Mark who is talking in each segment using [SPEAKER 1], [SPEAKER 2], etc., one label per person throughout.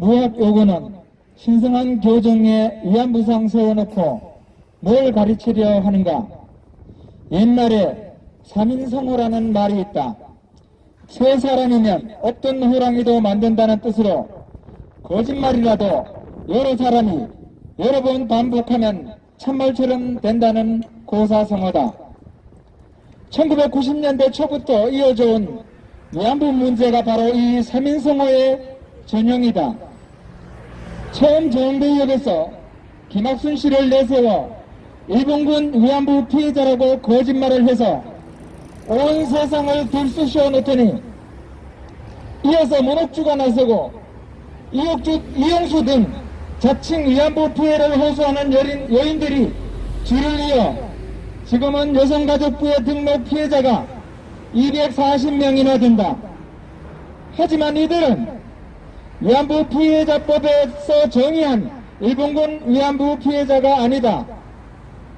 [SPEAKER 1] 무역 요구는 신성한 교정에 위안부상 세워놓고 뭘 가르치려 하는가? 옛날에 3인성호라는 말이 있다. 세 사람이면 어떤 호랑이도 만든다는 뜻으로 거짓말이라도 여러 사람이 여러 번 반복하면 참말처럼 된다는 고사성어다. 1990년대 초부터 이어져 온 위안부 문제가 바로 이 3인성호의 전형이다. 처음 정대역에서 김학순 씨를 내세워 일본군 위안부 피해자라고 거짓말을 해서 온 세상을 들쑤시어 놓더니 이어서 문옥주가 나서고 이용수 등 자칭 위안부 피해를 호소하는 여인들이 줄을 이어 지금은 여성가족부의 등록 피해자가 240명이나 된다. 하지만 이들은 위안부 피해자법에서 정의한 일본군 위안부 피해자가 아니다.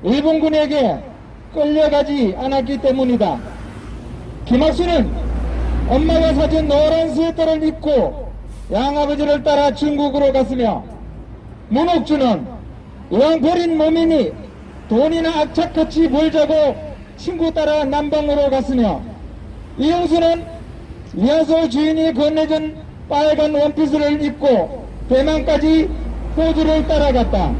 [SPEAKER 1] 일본군에게 끌려가지 않았기 때문이다. 김학수는 엄마가 사준 노란 스웨터를 입고 양아버지를 따라 중국으로 갔으며, 문옥주는 이왕 버린 몸이니 돈이나 악착같이 벌자고 친구 따라 남방으로 갔으며, 이용수는 위안소 주인이 건네준 빨간 원피스를 입고 대만까지 호주를 따라갔다.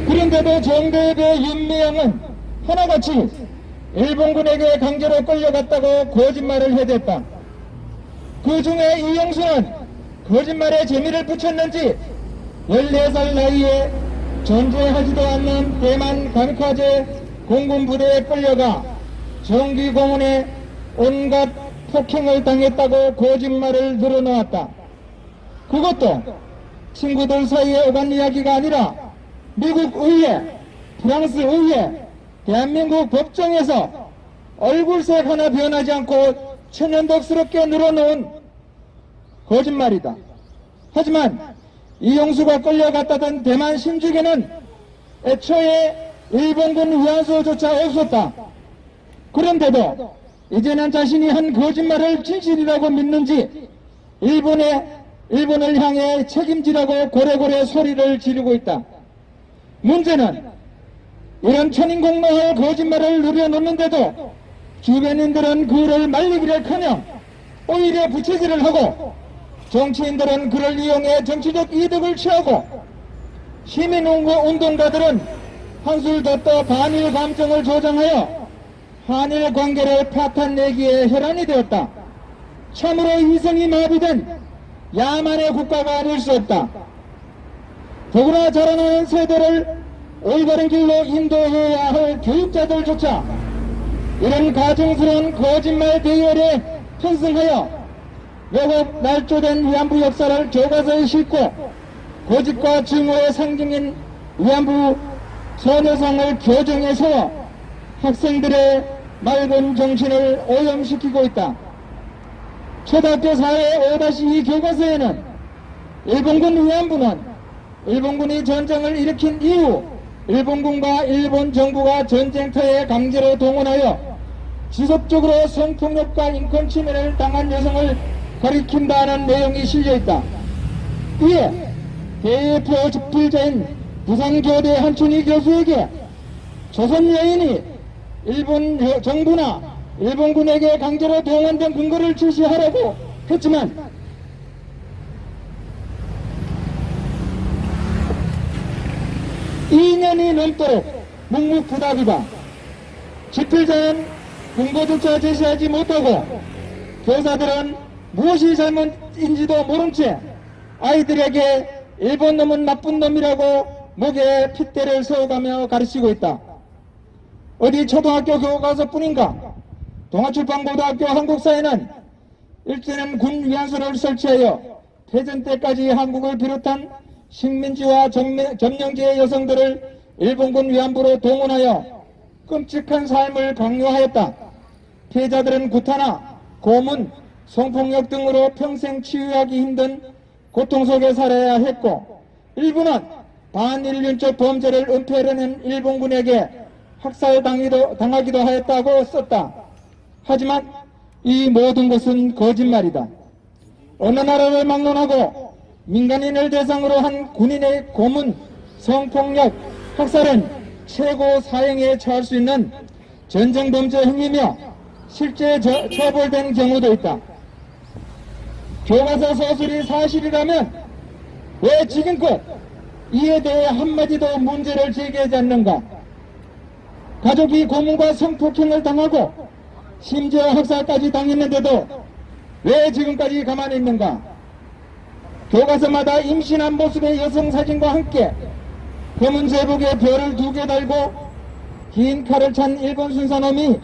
[SPEAKER 1] 그런데도 정대협의 윤미영은 하나같이 일본군에게 강제로 끌려갔다고 거짓말을 해댔다. 그 중에 이용수는 거짓말에 재미를 붙였는지 14살 나이에 전쟁하지도 않는 대만 감카제 공군부대에 끌려가 정기공원에 온갖 폭행을 당했다고 거짓말을 늘어놓았다. 그것도 친구들 사이에 오간 이야기가 아니라 미국 의회, 프랑스 의회, 대한민국 법정에서 얼굴색 하나 변하지 않고 천연덕스럽게 늘어놓은 거짓말이다. 하지만 이용수가 끌려갔다던 대만 신주에는 애초에 일본군 위안소조차 없었다. 그런데도 이제는 자신이 한 거짓말을 진실이라고 믿는지 일본을 향해 책임지라고 고래고래 소리를 지르고 있다. 문제는 이런 천인공노할 거짓말을 누려놓는데도 주변인들은 그를 말리기를커녕 오히려 부채질을 하고, 정치인들은 그를 이용해 정치적 이득을 취하고, 시민운동가들은 한술 더 떠 반일 감정을 조장하여 한일 관계를 파탄내기에 혈안이 되었다. 참으로 이성이 마비된 야만의 국가가 아닐 수 없다. 더구나 자라나는 세대를 올바른 길로 인도해야 할 교육자들조차 이런 가증스러운 거짓말 대열에 편승하여 왜곡 날조된 위안부 역사를 교과서에 싣고 거짓과 증오의 상징인 위안부 소녀상을 교정에 세워 학생들의 맑은 정신을 오염시키고 있다. 초등학교 사회 5-2 교과서에는 일본군 위안부는 일본군이 전쟁을 일으킨 이후 일본군과 일본 정부가 전쟁터에 강제로 동원하여 지속적으로 성폭력과 인권 침해를 당한 여성을 가리킨다는 내용이 실려있다. 이에 대표 집필자인 부산교대 한춘희 교수에게 조선 여인이 일본 정부나 일본군에게 강제로 동원된 근거를 제시하라고 했지만 (2년이) 넘도록 묵묵부답이다. 집필자는 근거조차 제시하지 못하고 교사들은 무엇이 잘못인지도 모른 채 아이들에게 일본 놈은 나쁜 놈이라고 목에 핏대를 세워가며 가르치고 있다. 어디 초등학교 교과서뿐인가? 동아출판고등학교 한국사에는 일제는 군 위안소를 설치하여 패전 때까지 한국을 비롯한 식민지와 점령지의 여성들을 일본군 위안부로 동원하여 끔찍한 삶을 강요하였다. 피해자들은 구타나 고문, 성폭력 등으로 평생 치유하기 힘든 고통 속에 살아야 했고, 일부는 반인륜적 범죄를 은폐하려는 일본군에게 학살당하기도 하였다고 썼다. 하지만 이 모든 것은 거짓말이다. 어느 나라를 막론하고 민간인을 대상으로 한 군인의 고문, 성폭력, 학살은 최고 사형에 처할 수 있는 전쟁범죄 행위며 실제 처벌된 경우도 있다. 교과서 서술이 사실이라면 왜 지금껏 이에 대해 한마디도 문제를 제기하지 않는가? 가족이 고문과 성폭행을 당하고 심지어 학살까지 당했는데도 왜 지금까지 가만히 있는가? 교과서마다 임신한 모습의 여성 사진과 함께 검은 제복에 별을 2개 달고 긴 칼을 찬 일본 순사놈이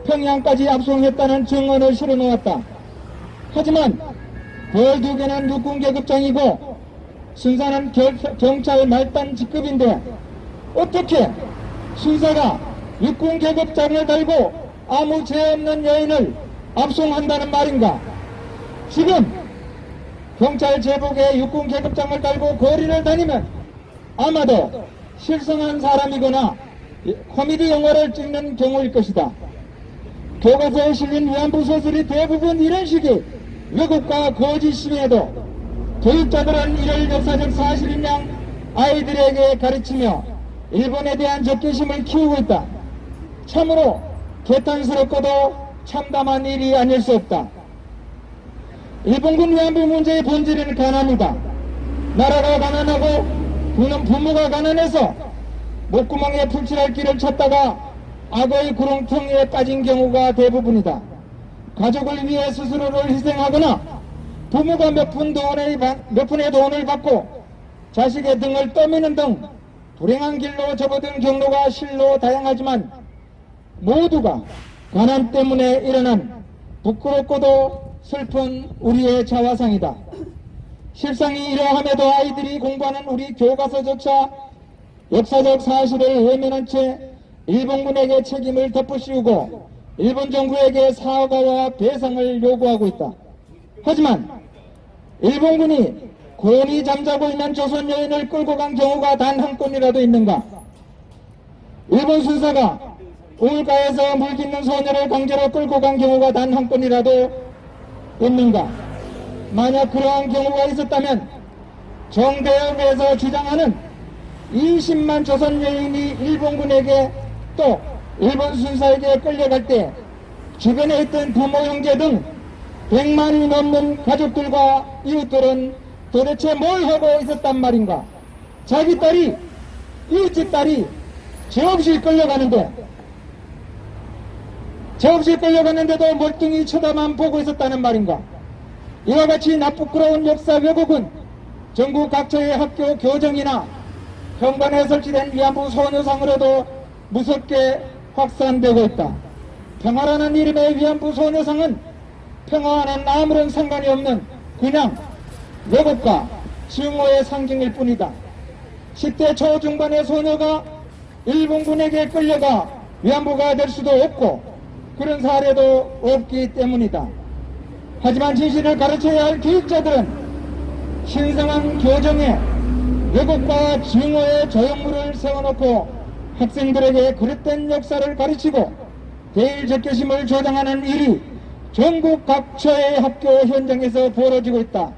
[SPEAKER 1] 평양까지 압송했다는 증언을 실어놓았다. 하지만 별 2개는 육군계급장이고 순사는 경찰 말단 직급인데 어떻게 순사가 육군계급장을 달고 아무 죄 없는 여인을 압송한다는 말인가? 지금 경찰 제복에 육군계급장을 달고 거리를 다니면 아마도 실성한 사람이거나 코미디 영화를 찍는 경우일 것이다. 교과서에 실린 위안부 소설이 대부분 이런 식의 왜곡과 거짓임에도 교육자들은 이를 역사적 사실인 양 아이들에게 가르치며 일본에 대한 적개심을 키우고 있다. 참으로 개탄스럽고도 참담한 일이 아닐 수 없다. 일본군 위안부 문제의 본질은 가난이다. 나라가 가난하고 부모가 가난해서 목구멍에 풀칠할 길을 찾다가 악의 구렁텅이에 빠진 경우가 대부분이다. 가족을 위해 스스로를 희생하거나 부모가 몇 푼의 돈을 받고 자식의 등을 떠미는 등 불행한 길로 접어든 경로가 실로 다양하지만 모두가 가난 때문에 일어난 부끄럽고도 슬픈 우리의 자화상이다. 실상이 이러함에도 아이들이 공부하는 우리 교과서조차 역사적 사실을 외면한 채 일본군에게 책임을 덮어씌우고 일본 정부에게 사과와 배상을 요구하고 있다. 하지만 일본군이 곤히 잠자고 있는 조선 여인을 끌고 간 경우가 단 한 건이라도 있는가? 일본 순사가 우물가에서 물깃는 소녀를 강제로 끌고 간 경우가 단 한 건이라도 있는가? 만약 그러한 경우가 있었다면 정대협에서 주장하는 20만 조선 여인이 일본군에게 또 일본 순사에게 끌려갈 때 주변에 있던 부모 형제 등 100만이 넘는 가족들과 이웃들은 도대체 뭘 하고 있었단 말인가? 자기 딸이 이웃집 딸이 죄 없이 끌려가는데도 멀뚱히 쳐다만 보고 있었다는 말인가? 이와 같이 나쁘끄러운 역사 왜곡은 전국 각처의 학교 교정이나 현관에 설치된 위안부 소녀상으로도 무섭게 확산되고 있다. 평화라는 이름의 위안부 소녀상은 평화와는 아무런 상관이 없는 그냥 왜곡과 증오의 상징일 뿐이다. 10대 초중반의 소녀가 일본군에게 끌려가 위안부가 될 수도 없고 그런 사례도 없기 때문이다. 하지만 진실을 가르쳐야 할 교육자들은 신성한 교정에 왜곡과 증오의 조형물을 세워놓고 학생들에게 그릇된 역사를 가르치고 대일 적개심을 조장하는 일이 전국 각처의 학교 현장에서 벌어지고 있다.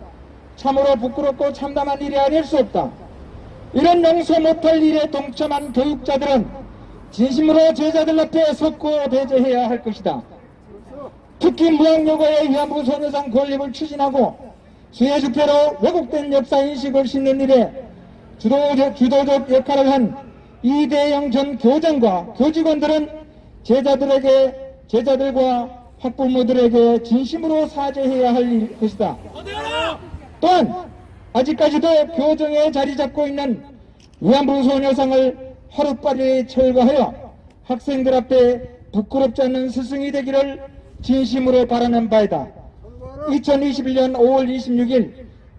[SPEAKER 1] 참으로 부끄럽고 참담한 일이 아닐 수 없다. 이런 용서 못할 일에 동참한 교육자들은 진심으로 제자들 앞에 섰고 대제해야 할 것이다. 특히 무학여고의 위안부 소녀상 건립을 추진하고 수혜주표로 왜곡된 역사인식을 심는 일에 주도적 역할을 한 이대영 전 교장과 교직원들은 제자들과 학부모들에게 진심으로 사죄해야 할 것이다. 또한 아직까지도 교정에 자리 잡고 있는 위안부 소녀상을 하루빨리 철거하여 학생들 앞에 부끄럽지 않는 스승이 되기를 진심으로 바라는 바이다. 2021년 5월 26일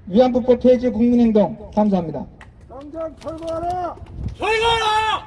[SPEAKER 1] 위안부법 폐지 국민행동 감사합니다.
[SPEAKER 2] 당장 철거하라!
[SPEAKER 3] 철거하라!